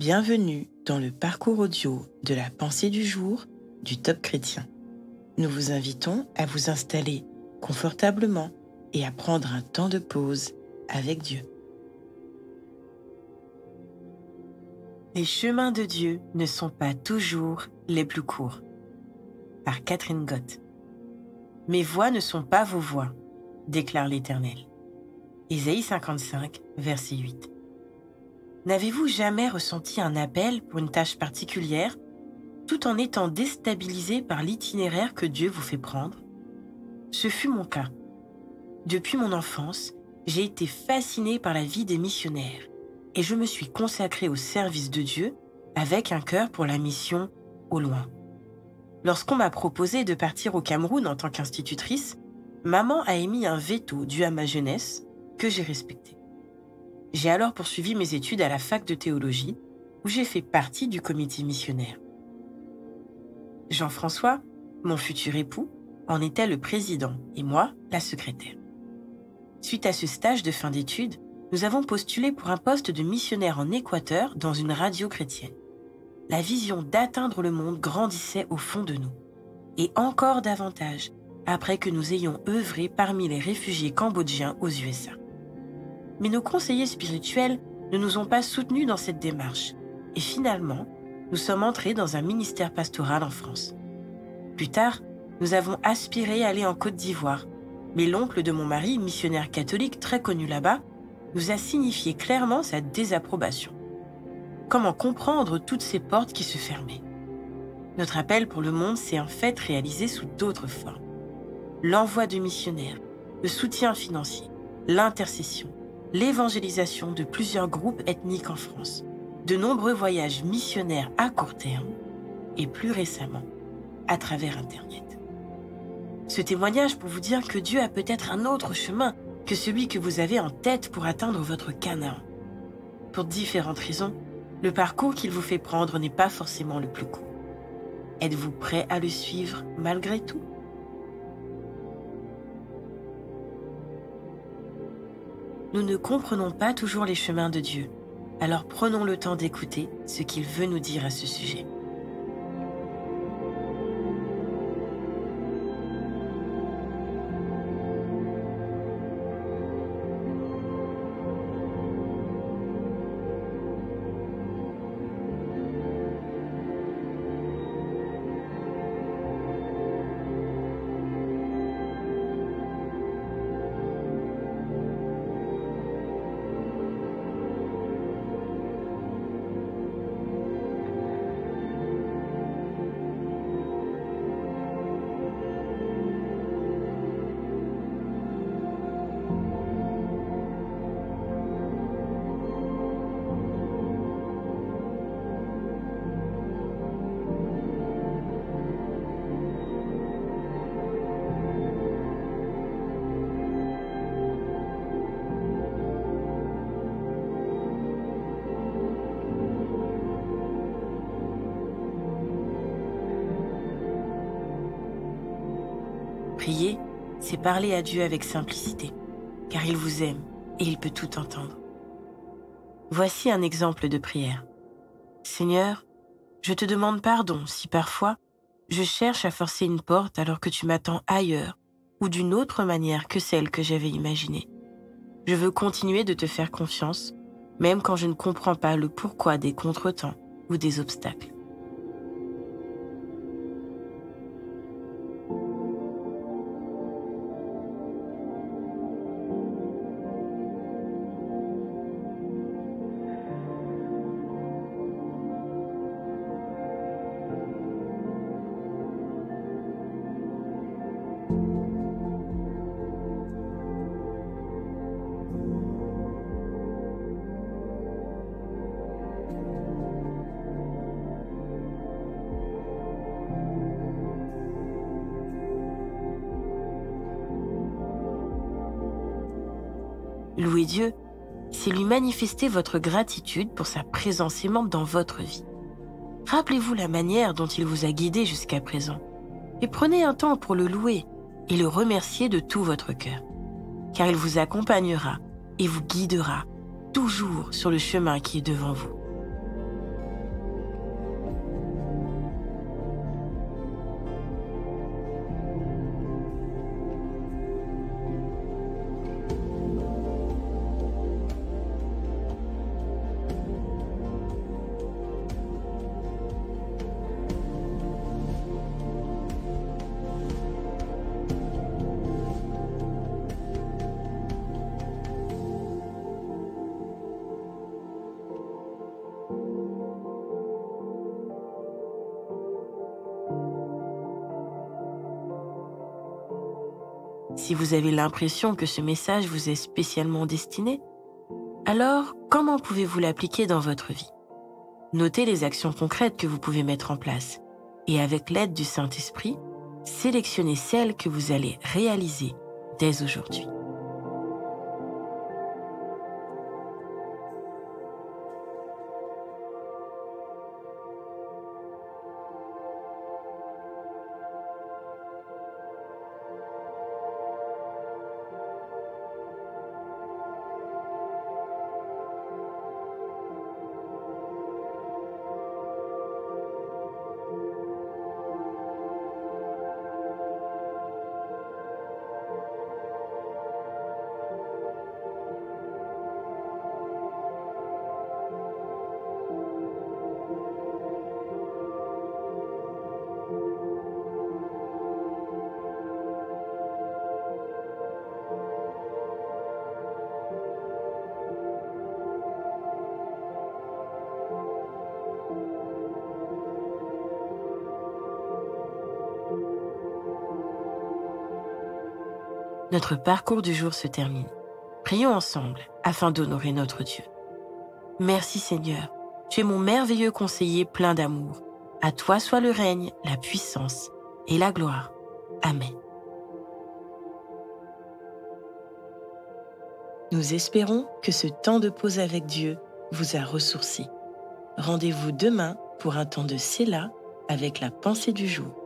Bienvenue dans le parcours audio de la pensée du jour du Top Chrétien. Nous vous invitons à vous installer confortablement et à prendre un temps de pause avec Dieu. Les chemins de Dieu ne sont pas toujours les plus courts. Par Catherine Gott. Mes voies ne sont pas vos voies, déclare l'Éternel. Ésaïe 55, verset 8. N'avez-vous jamais ressenti un appel pour une tâche particulière, tout en étant déstabilisé par l'itinéraire que Dieu vous fait prendre? Ce fut mon cas. Depuis mon enfance, j'ai été fasciné par la vie des missionnaires et je me suis consacré au service de Dieu avec un cœur pour la mission au loin. Lorsqu'on m'a proposé de partir au Cameroun en tant qu'institutrice, maman a émis un veto dû à ma jeunesse que j'ai respecté. J'ai alors poursuivi mes études à la fac de théologie où j'ai fait partie du comité missionnaire. Jean-François, mon futur époux, en était le président et moi, la secrétaire. Suite à ce stage de fin d'études, nous avons postulé pour un poste de missionnaire en Équateur dans une radio chrétienne. La vision d'atteindre le monde grandissait au fond de nous. Et encore davantage, après que nous ayons œuvré parmi les réfugiés cambodgiens aux USA. Mais nos conseillers spirituels ne nous ont pas soutenus dans cette démarche. Et finalement, nous sommes entrés dans un ministère pastoral en France. Plus tard, nous avons aspiré à aller en Côte d'Ivoire. Mais l'oncle de mon mari, missionnaire catholique très connu là-bas, nous a signifié clairement sa désapprobation. Comment comprendre toutes ces portes qui se fermaient? Notre appel pour le monde s'est en fait réalisé sous d'autres formes. L'envoi de missionnaires, le soutien financier, l'intercession, l'évangélisation de plusieurs groupes ethniques en France, de nombreux voyages missionnaires à court terme et plus récemment, à travers Internet. Ce témoignage pour vous dire que Dieu a peut-être un autre chemin que celui que vous avez en tête pour atteindre votre Canaan. Pour différentes raisons, le parcours qu'il vous fait prendre n'est pas forcément le plus court. Êtes-vous prêt à le suivre malgré tout? Nous ne comprenons pas toujours les chemins de Dieu, alors prenons le temps d'écouter ce qu'il veut nous dire à ce sujet. Prier, c'est parler à Dieu avec simplicité, car il vous aime et il peut tout entendre. Voici un exemple de prière. Seigneur, je te demande pardon si parfois je cherche à forcer une porte alors que tu m'attends ailleurs ou d'une autre manière que celle que j'avais imaginée. Je veux continuer de te faire confiance, même quand je ne comprends pas le pourquoi des contretemps ou des obstacles. Louer Dieu, c'est lui manifester votre gratitude pour sa présence aimante dans votre vie. Rappelez-vous la manière dont il vous a guidé jusqu'à présent et prenez un temps pour le louer et le remercier de tout votre cœur, car il vous accompagnera et vous guidera toujours sur le chemin qui est devant vous. Si vous avez l'impression que ce message vous est spécialement destiné, alors comment pouvez-vous l'appliquer dans votre vie? Notez les actions concrètes que vous pouvez mettre en place et avec l'aide du Saint-Esprit, sélectionnez celles que vous allez réaliser dès aujourd'hui. Notre parcours du jour se termine. Prions ensemble afin d'honorer notre Dieu. Merci Seigneur, tu es mon merveilleux conseiller plein d'amour. À toi soit le règne, la puissance et la gloire. Amen. Nous espérons que ce temps de pause avec Dieu vous a ressourci. Rendez-vous demain pour un temps de Séla avec la pensée du jour.